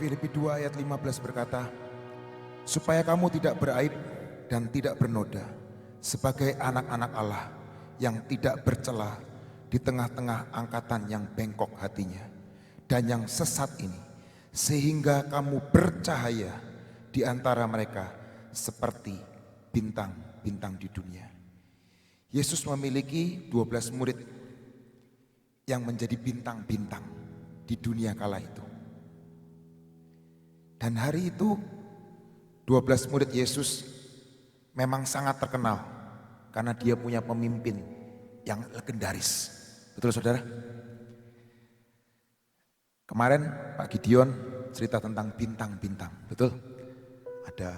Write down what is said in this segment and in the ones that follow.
Filipi 2 ayat 15 berkata, supaya kamu tidak beraib dan tidak bernoda sebagai anak-anak Allah yang tidak bercela di tengah-tengah angkatan yang bengkok hatinya dan yang sesat ini, sehingga kamu bercahaya di antara mereka seperti bintang-bintang di dunia. Yesus memiliki 12 murid yang menjadi bintang-bintang di dunia kala itu. Dan hari itu 12 murid Yesus memang sangat terkenal karena dia punya pemimpin yang legendaris. Betul saudara? Kemarin Pak Gideon cerita tentang bintang-bintang, betul? Ada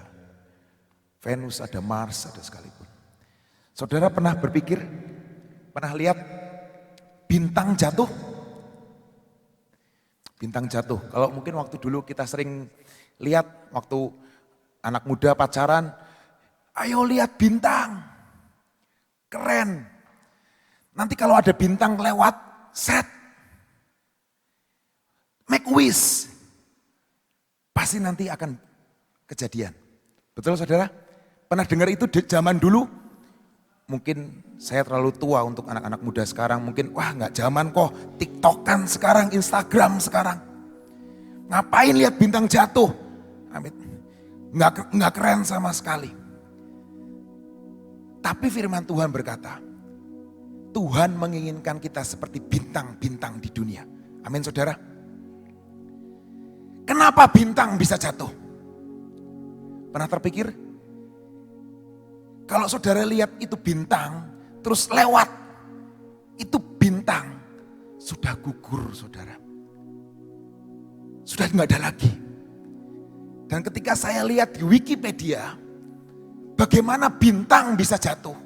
Venus, ada Mars, ada sekalipun. Saudara pernah berpikir, pernah lihat bintang jatuh? Bintang jatuh, kalau mungkin waktu dulu kita sering lihat waktu anak muda pacaran, ayo lihat bintang, keren. Nanti kalau ada bintang lewat, set, make wish, pasti nanti akan kejadian. Betul saudara? Pernah dengar itu di zaman dulu? Mungkin saya terlalu tua untuk anak-anak muda sekarang. Mungkin wah nggak zaman kok, TikTokan sekarang, Instagram sekarang. Ngapain lihat bintang jatuh? Amin. Nggak keren sama sekali. Tapi firman Tuhan berkata, Tuhan menginginkan kita seperti bintang-bintang di dunia. Amin saudara. Kenapa bintang bisa jatuh? Pernah terpikir? Kalau saudara lihat itu bintang, terus lewat, itu bintang sudah gugur saudara. Sudah nggak ada lagi. Dan ketika saya lihat di Wikipedia, bagaimana bintang bisa jatuh.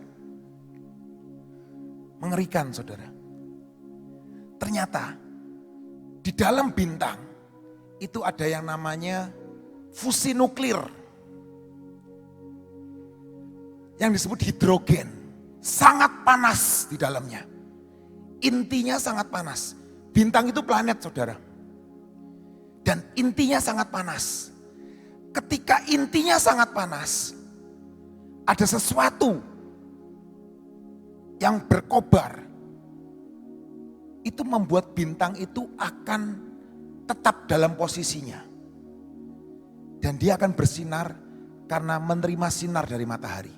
Mengerikan saudara. Ternyata di dalam bintang itu ada yang namanya fusi nuklir. Yang disebut hidrogen. Sangat panas di dalamnya. Intinya sangat panas. Bintang itu planet saudara. Dan intinya sangat panas. Ketika intinya sangat panas, ada sesuatu yang berkobar. Itu membuat bintang itu akan tetap dalam posisinya. Dan dia akan bersinar karena menerima sinar dari matahari.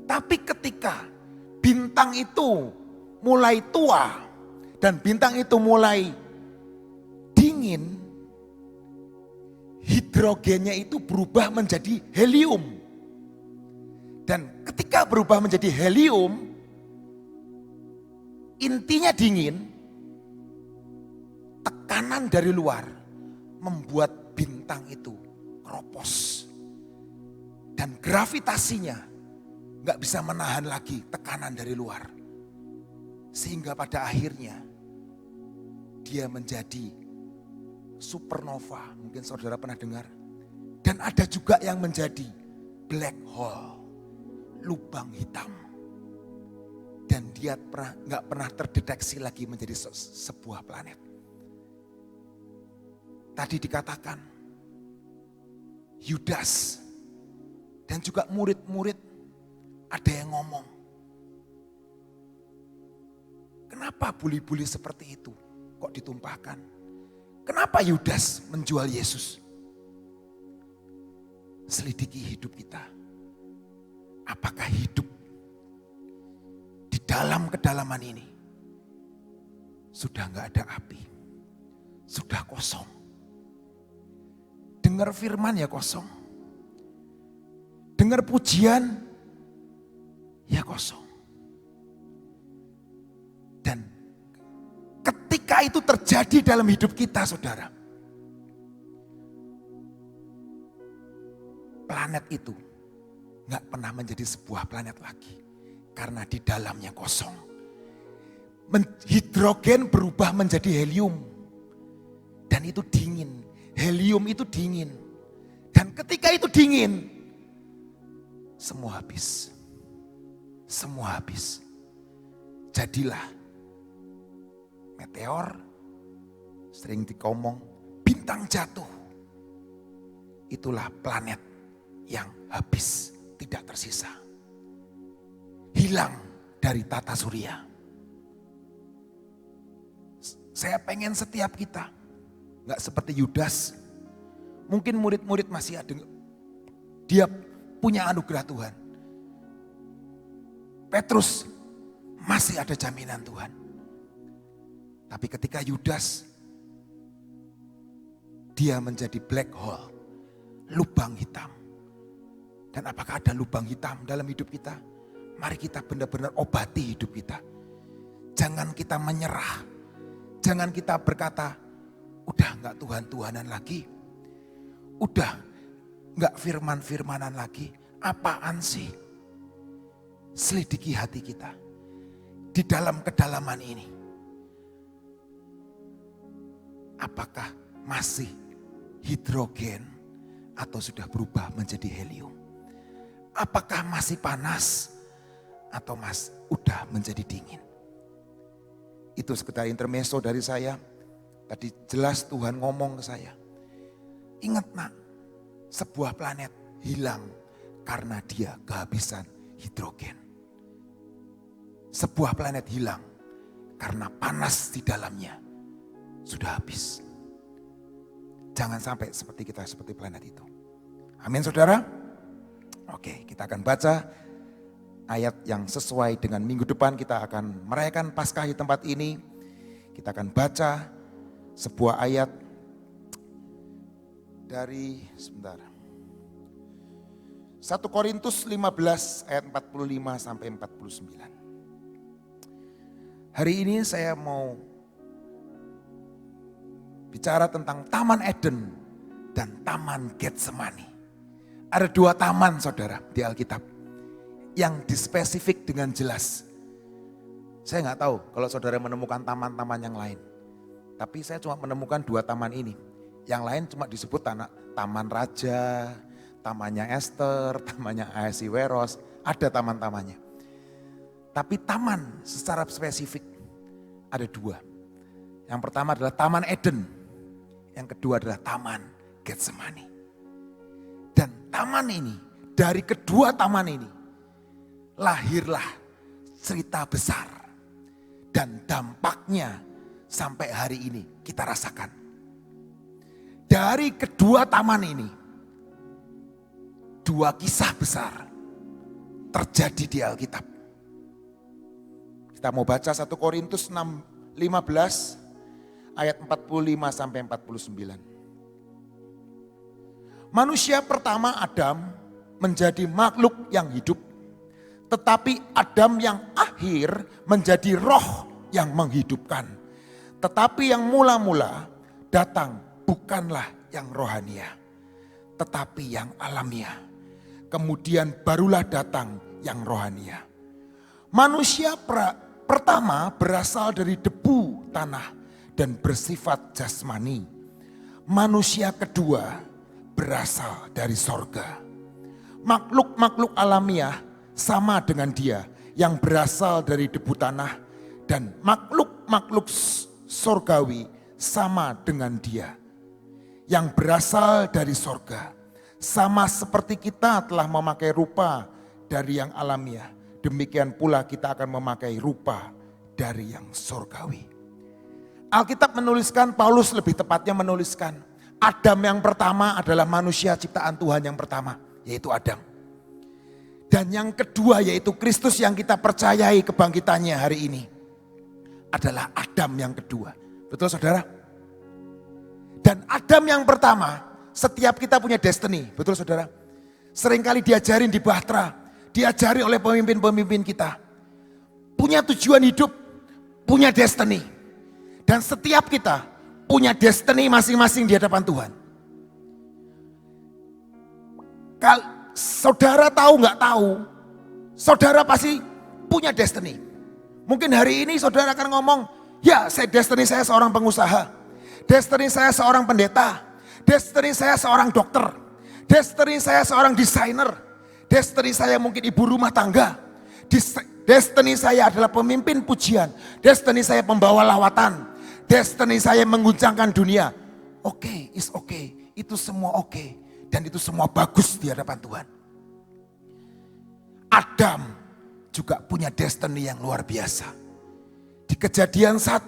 Tapi ketika bintang itu mulai tua dan bintang itu mulai dingin, hidrogennya itu berubah menjadi helium. Dan ketika berubah menjadi helium, intinya dingin, tekanan dari luar membuat bintang itu keropos. Dan gravitasinya gak bisa menahan lagi tekanan dari luar. Sehingga pada akhirnya dia menjadi supernova, mungkin saudara pernah dengar. Dan ada juga yang menjadi black hole, lubang hitam. Dan dia nggak pernah terdeteksi lagi menjadi sebuah planet. Tadi dikatakan Yudas dan juga murid-murid ada yang ngomong, kenapa buli-buli seperti itu kok ditumpahkan? Kenapa Yudas menjual Yesus? Selidiki hidup kita. Apakah hidup di dalam kedalaman ini sudah nggak ada api, sudah kosong? Dengar firman ya kosong, dengar pujian ya kosong. Dan ketika itu terjadi dalam hidup kita saudara, planet itu gak pernah menjadi sebuah planet lagi. Karena di dalamnya kosong. Hidrogen berubah menjadi helium. Dan itu dingin. Helium itu dingin. Dan ketika itu dingin, semua habis. Semua habis. Jadilah meteor, sering dikomong, bintang bintang jatuh. Itulah planet yang habis, tidak tersisa. Hilang dari tata surya. Saya pengen setiap kita, gak seperti Yudas. Mungkin murid-murid masih ada, dia punya anugerah Tuhan. Petrus masih ada jaminan Tuhan. Tapi ketika Yudas, dia menjadi black hole, lubang hitam. Dan apakah ada lubang hitam dalam hidup kita? Mari kita benar-benar obati hidup kita. Jangan kita menyerah. Jangan kita berkata, udah gak Tuhan-Tuhanan lagi. Udah gak firman-firmanan lagi. Apaan sih? Selidiki hati kita. Di dalam kedalaman ini. Apakah masih hidrogen atau sudah berubah menjadi helium? Apakah masih panas atau udah menjadi dingin? Itu sekedar intermezzo dari saya. Tadi jelas Tuhan ngomong ke saya. Ingat nak, sebuah planet hilang karena dia kehabisan hidrogen. Sebuah planet hilang karena panas di dalamnya sudah habis. Jangan sampai seperti kita, seperti planet itu. Amin saudara. Oke, kita akan baca ayat yang sesuai dengan minggu depan kita akan merayakan Paskah di tempat ini. Kita akan baca sebuah ayat dari 1 Korintus 15 ayat 45 sampai 49. Hari ini saya mau bicara tentang Taman Eden dan Taman Getsemani. Ada dua taman saudara di Alkitab yang dispesifik dengan jelas. Saya nggak tahu kalau saudara menemukan taman-taman yang lain. Tapi saya cuma menemukan dua taman ini. Yang lain cuma disebut Taman Raja, tamannya Esther, tamannya Ahasiweros, ada taman-tamannya. Tapi taman secara spesifik ada dua. Yang pertama adalah Taman Eden, yang kedua adalah Taman Getsemani. Dan taman ini, dari kedua taman ini, lahirlah cerita besar. Dan dampaknya sampai hari ini kita rasakan. Dari kedua taman ini, dua kisah besar terjadi di Alkitab. Kita mau baca 1 Korintus 15 ayat 45 sampai 49. Manusia pertama Adam menjadi makhluk yang hidup, tetapi Adam yang akhir menjadi roh yang menghidupkan. Tetapi yang mula-mula datang bukanlah yang rohania, tetapi yang alamiah. Kemudian barulah datang yang rohania. Manusia pertama berasal dari debu tanah dan bersifat jasmani. Manusia kedua berasal dari sorga. Makhluk-makhluk alamiah sama dengan dia yang berasal dari debu tanah, dan makhluk-makhluk sorgawi sama dengan dia yang berasal dari sorga. Sama seperti kita telah memakai rupa dari yang alamiah, demikian pula kita akan memakai rupa dari yang sorgawi. Alkitab menuliskan, Paulus lebih tepatnya menuliskan, Adam yang pertama adalah manusia ciptaan Tuhan yang pertama, yaitu Adam. Dan yang kedua yaitu Kristus yang kita percayai kebangkitannya hari ini adalah Adam yang kedua. Betul saudara? Dan Adam yang pertama, setiap kita punya destiny, betul saudara? Seringkali diajarin di Bahtera, diajari oleh pemimpin-pemimpin kita. Punya tujuan hidup, punya destiny. Dan setiap kita punya destiny masing-masing di hadapan Tuhan. Kalau saudara tahu nggak tahu, saudara pasti punya destiny. Mungkin hari ini saudara akan ngomong, ya destiny saya seorang pengusaha. Destiny saya seorang pendeta, destiny saya seorang dokter, destiny saya seorang desainer, destiny saya mungkin ibu rumah tangga, destiny saya adalah pemimpin pujian, destiny saya pembawa lawatan, destiny saya mengguncangkan dunia. oke, is oke. Itu semua oke. Dan itu semua bagus di hadapan Tuhan. Adam juga punya destiny yang luar biasa. Di Kejadian 1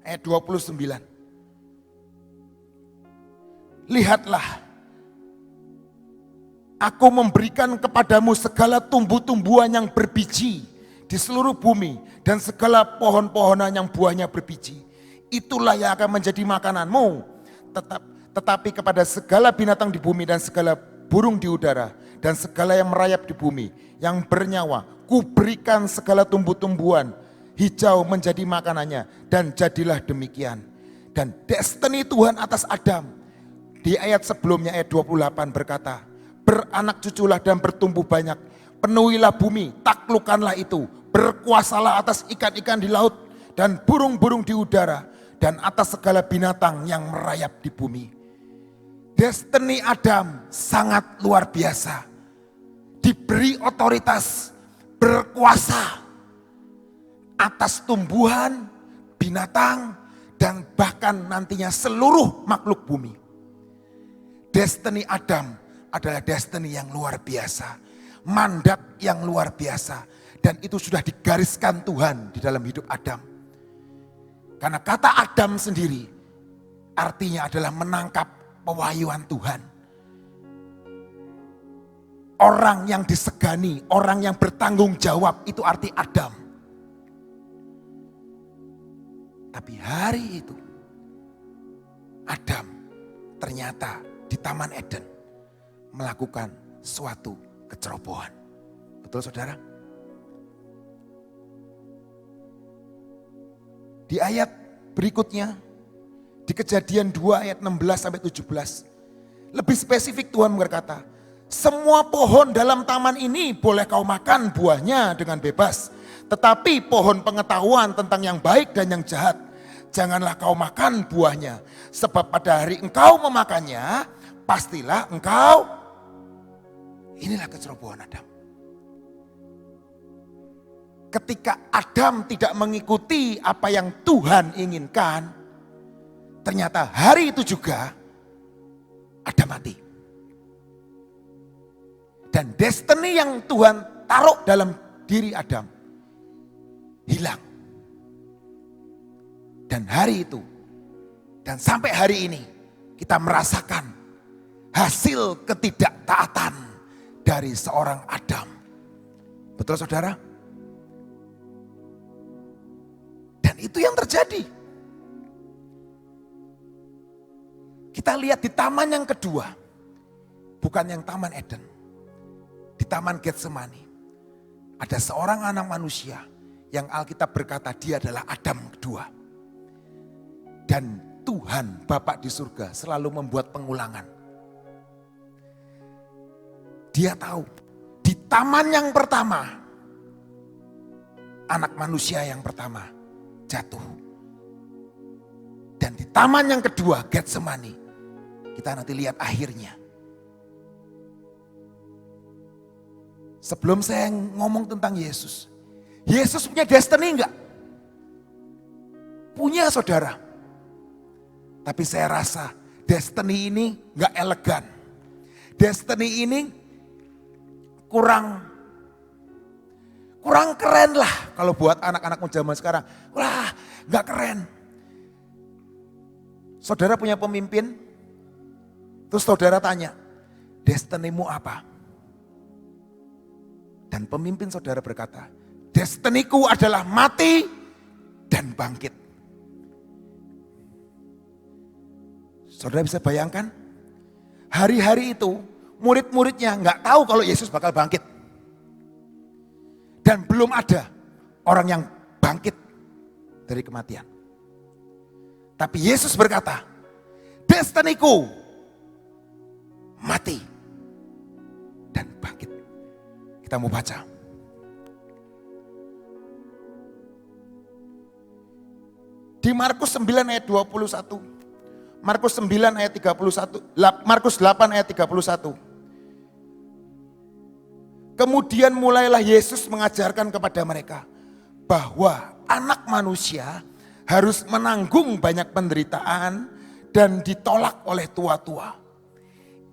ayat 29. Lihatlah, aku memberikan kepadamu segala tumbuh-tumbuhan yang berbiji di seluruh bumi dan segala pohon-pohonan yang buahnya berbiji. Itulah yang akan menjadi makananmu. Tetapi kepada segala binatang di bumi dan segala burung di udara dan segala yang merayap di bumi yang bernyawa, kuberikan segala tumbuh-tumbuhan hijau menjadi makanannya, dan jadilah demikian. Dan destiny Tuhan atas Adam di ayat sebelumnya ayat 28 berkata, beranak cuculah dan bertumbuh banyak, penuhilah bumi, taklukkanlah itu, berkuasalah atas ikan-ikan di laut dan burung-burung di udara dan atas segala binatang yang merayap di bumi. Destiny Adam sangat luar biasa. Diberi otoritas, berkuasa atas tumbuhan, binatang, dan bahkan nantinya seluruh makhluk bumi. Destiny Adam adalah destiny yang luar biasa. Mandat yang luar biasa. Dan itu sudah digariskan Tuhan di dalam hidup Adam. Karena kata Adam sendiri artinya adalah menangkap pewahyuan Tuhan. Orang yang disegani, orang yang bertanggung jawab, itu arti Adam. Tapi hari itu Adam ternyata di Taman Eden melakukan suatu kecerobohan. Betul saudara? Di ayat berikutnya, di Kejadian 2 ayat 16 sampai 17. Lebih spesifik Tuhan berkata, semua pohon dalam taman ini boleh kau makan buahnya dengan bebas. Tetapi pohon pengetahuan tentang yang baik dan yang jahat, janganlah kau makan buahnya. Sebab pada hari engkau memakannya, pastilah engkau, inilah kecerobohan Adam. Ketika Adam tidak mengikuti apa yang Tuhan inginkan, ternyata hari itu juga Adam mati. Dan destiny yang Tuhan taruh dalam diri Adam hilang. Dan hari itu, dan sampai hari ini, kita merasakan hasil ketidaktaatan dari seorang Adam. Betul saudara? Dan itu yang terjadi. Kita lihat di taman yang kedua, bukan yang Taman Eden. Di Taman Getsemani, ada seorang anak manusia yang Alkitab berkata dia adalah Adam kedua. Dan Tuhan Bapa di surga selalu membuat pengulangan. Dia tahu di taman yang pertama, anak manusia yang pertama jatuh. Dan di taman yang kedua, Getsemani, kita nanti lihat akhirnya. Sebelum saya ngomong tentang Yesus, Yesus punya destiny enggak? Punya saudara. Tapi saya rasa destiny ini enggak elegan. Destiny ini kurang keren lah kalau buat anak-anak zaman sekarang. Wah, enggak keren. Saudara punya pemimpin, terus saudara tanya, destinimu apa? Dan pemimpin saudara berkata, destiniku adalah mati dan bangkit. Saudara bisa bayangkan, hari-hari itu murid-muridnya nggak tahu kalau Yesus bakal bangkit. Dan belum ada orang yang bangkit dari kematian. Tapi Yesus berkata, destiniku mati dan bangkit. Kita mau baca. Di Markus 9 ayat 21. Markus 9 ayat 31. Markus 8 ayat 31. Kemudian mulailah Yesus mengajarkan kepada mereka bahwa anak manusia harus menanggung banyak penderitaan dan ditolak oleh tua-tua,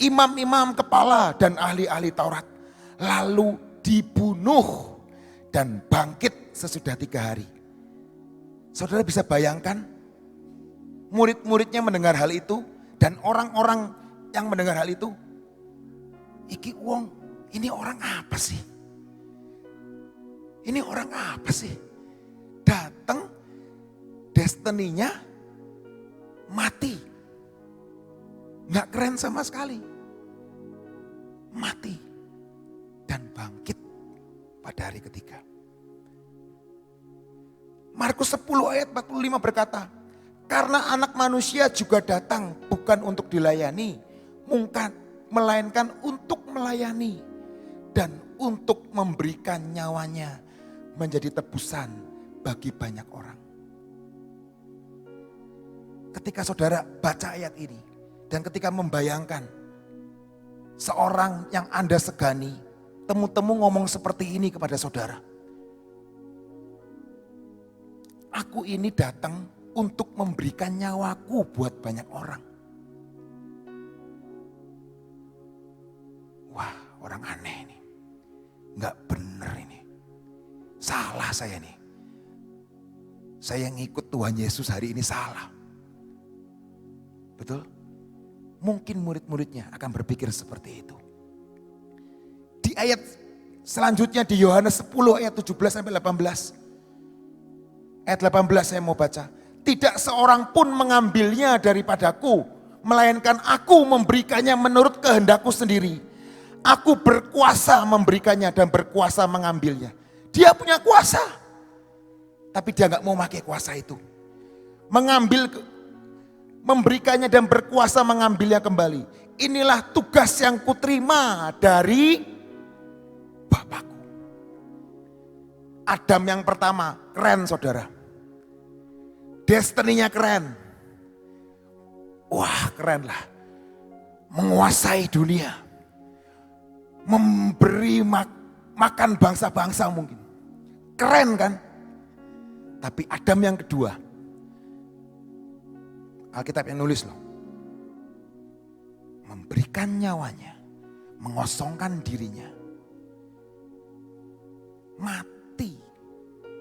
imam-imam kepala dan ahli-ahli Taurat, lalu dibunuh dan bangkit sesudah 3 hari. Saudara bisa bayangkan murid-muridnya mendengar hal itu dan orang-orang yang mendengar hal itu, iki wong, ini orang apa sih? Ini orang apa sih? Datang, destininya mati. Nggak keren sama sekali. Mati dan bangkit pada hari ketiga. Markus 10 ayat 45 berkata, karena anak manusia juga datang bukan untuk dilayani, melainkan untuk melayani dan untuk memberikan nyawanya menjadi tebusan bagi banyak orang. Ketika saudara baca ayat ini dan ketika membayangkan seorang yang Anda segani, temu-temu ngomong seperti ini kepada saudara. Aku ini datang untuk memberikan nyawaku buat banyak orang. Wah, orang aneh ini. Enggak benar ini. Salah saya nih. Saya ngikut Tuhan Yesus hari ini salah. Betul? Mungkin murid-muridnya akan berpikir seperti itu. Di ayat selanjutnya di Yohanes 10 ayat 17 sampai 18. Ayat 18 saya mau baca. Tidak seorang pun mengambilnya daripadaku, melainkan aku memberikannya menurut kehendakku sendiri. Aku berkuasa memberikannya dan berkuasa mengambilnya. Dia punya kuasa, tapi dia gak mau pakai kuasa itu. Memberikannya dan berkuasa mengambilnya kembali. Inilah tugas yang kuterima dari Bapakku. Adam yang pertama, keren saudara. Destininya keren. Wah, keren lah. Menguasai dunia. Memberi makan bangsa-bangsa mungkin. Keren kan? Tapi Adam yang kedua. Alkitab yang nulis loh. Memberikan nyawanya. Mengosongkan dirinya. Mati.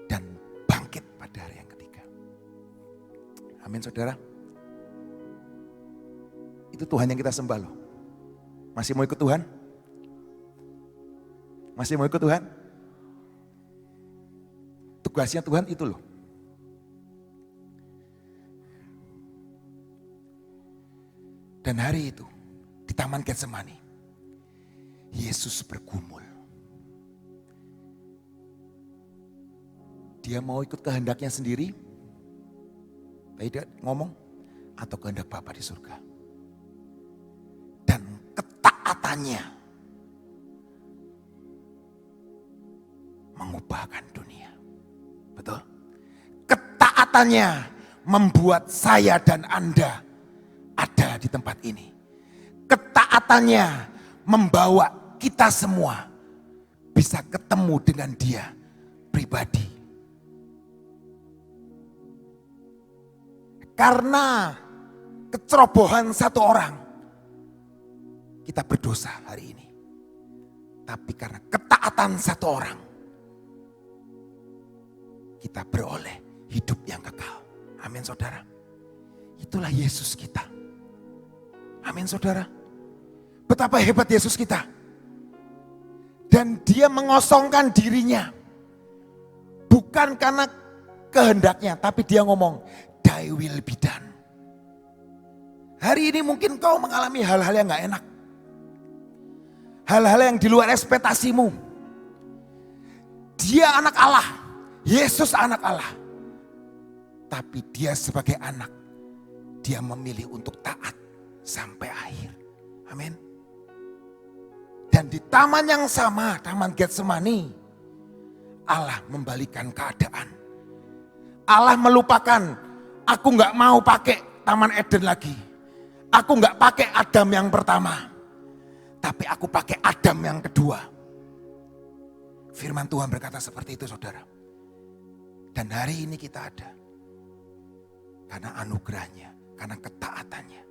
Dan bangkit pada hari yang ketiga. Amin saudara. Itu Tuhan yang kita sembah loh. Masih mau ikut Tuhan? Masih mau ikut Tuhan? Tugasnya Tuhan itu loh. Dan hari itu di Taman Getsemani, Yesus bergumul. Dia mau ikut kehendaknya sendiri, tidak ngomong, atau kehendak Bapa di surga. Dan ketaatannya mengubahkan dunia. Betul? Ketaatannya membuat saya dan Anda ada di tempat ini. Ketaatannya membawa kita semua bisa ketemu dengan Dia pribadi. Karena kecerobohan satu orang, kita berdosa hari ini. Tapi karena ketaatan satu orang, kita beroleh hidup yang kekal. Amin saudara. Itulah Yesus kita. Amin saudara. Betapa hebat Yesus kita. Dan dia mengosongkan dirinya. Bukan karena kehendaknya, tapi dia ngomong, Thy will be done. Hari ini mungkin kau mengalami hal-hal yang gak enak. Hal-hal yang di luar ekspektasimu. Dia anak Allah. Yesus anak Allah. Tapi dia sebagai anak, dia memilih untuk taat sampai akhir. Amin. Dan di taman yang sama, Taman Getsemani, Allah membalikan keadaan. Allah melupakan, aku gak mau pakai Taman Eden lagi. Aku gak pakai Adam yang pertama. Tapi aku pakai Adam yang kedua. Firman Tuhan berkata seperti itu saudara. Dan hari ini kita ada. Karena anugerahnya karena ketaatannya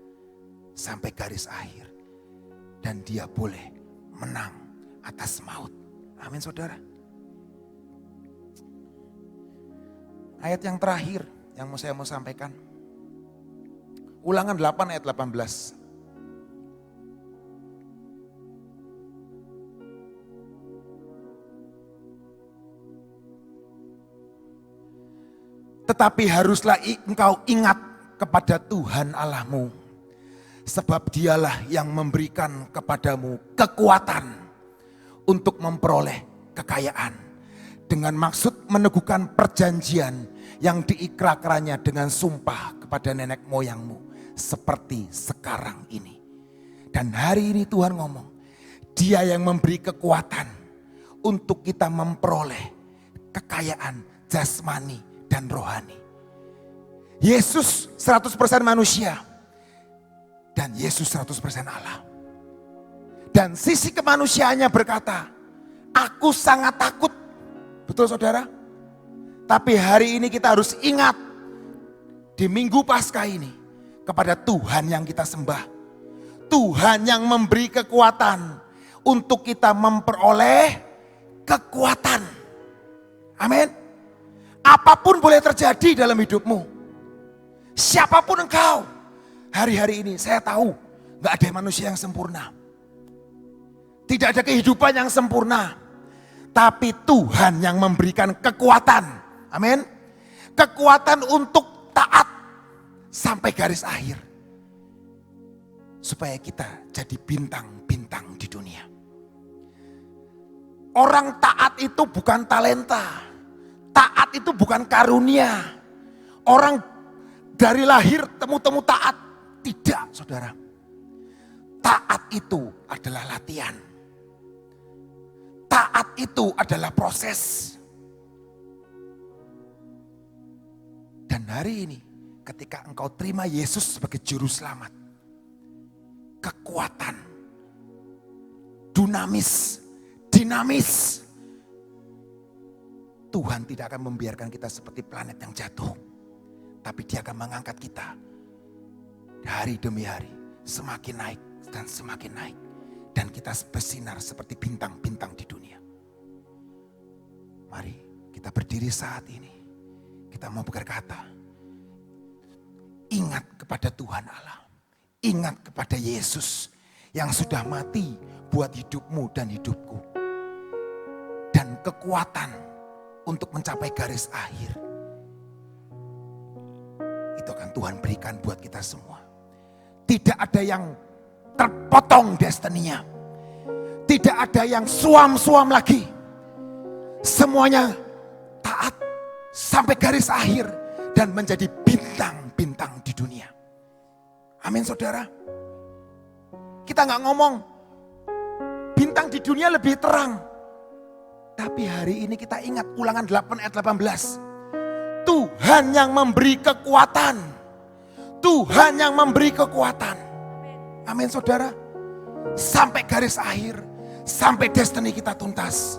sampai garis akhir. Dan dia boleh menang atas maut. Amin saudara. Ayat yang terakhir yang saya mau sampaikan. Ulangan 8 ayat 18. Tetapi haruslah engkau ingat kepada Tuhan Allahmu, sebab dialah yang memberikan kepadamu kekuatan untuk memperoleh kekayaan, dengan maksud meneguhkan perjanjian yang diikrarkannya dengan sumpah kepada nenek moyangmu, seperti sekarang ini. Dan hari ini Tuhan ngomong, Dia yang memberi kekuatan untuk kita memperoleh kekayaan jasmani dan rohani. Yesus 100% manusia dan Yesus 100% Allah. Dan sisi kemanusiaannya berkata, aku sangat takut. Betul saudara? Tapi hari ini kita harus ingat di Minggu Paskah ini kepada Tuhan yang kita sembah. Tuhan yang memberi kekuatan untuk kita memperoleh kekuatan. Amin. Apapun boleh terjadi dalam hidupmu. Siapapun engkau. Hari-hari ini saya tahu gak ada manusia yang sempurna. Tidak ada kehidupan yang sempurna. Tapi Tuhan yang memberikan kekuatan. Amin. Kekuatan untuk taat sampai garis akhir. Supaya kita jadi bintang-bintang di dunia. Orang taat itu bukan talenta. Taat itu bukan karunia. Orang dari lahir temu-temu taat. Tidak saudara. Taat itu adalah latihan. Taat itu adalah proses. Dan hari ini ketika engkau terima Yesus sebagai juru selamat, kekuatan, dinamis. Tuhan tidak akan membiarkan kita seperti planet yang jatuh. Tapi Dia akan mengangkat kita hari demi hari, semakin naik dan semakin naik. Dan kita bersinar seperti bintang-bintang di dunia. Mari kita berdiri saat ini. Kita mau berkata, ingat kepada Tuhan Allah. Ingat kepada Yesus yang sudah mati buat hidupmu dan hidupku. Dan kekuatan untuk mencapai garis akhir. Itu akan Tuhan berikan buat kita semua. Tidak ada yang terpotong destininya. Tidak ada yang suam-suam lagi. Semuanya taat sampai garis akhir dan menjadi bintang-bintang di dunia. Amin saudara. Kita gak ngomong bintang di dunia lebih terang. Tapi hari ini kita ingat Ulangan 8 ayat 18. Tuhan yang memberi kekuatan. Tuhan yang memberi kekuatan. Amin saudara. Sampai garis akhir. Sampai destiny kita tuntas.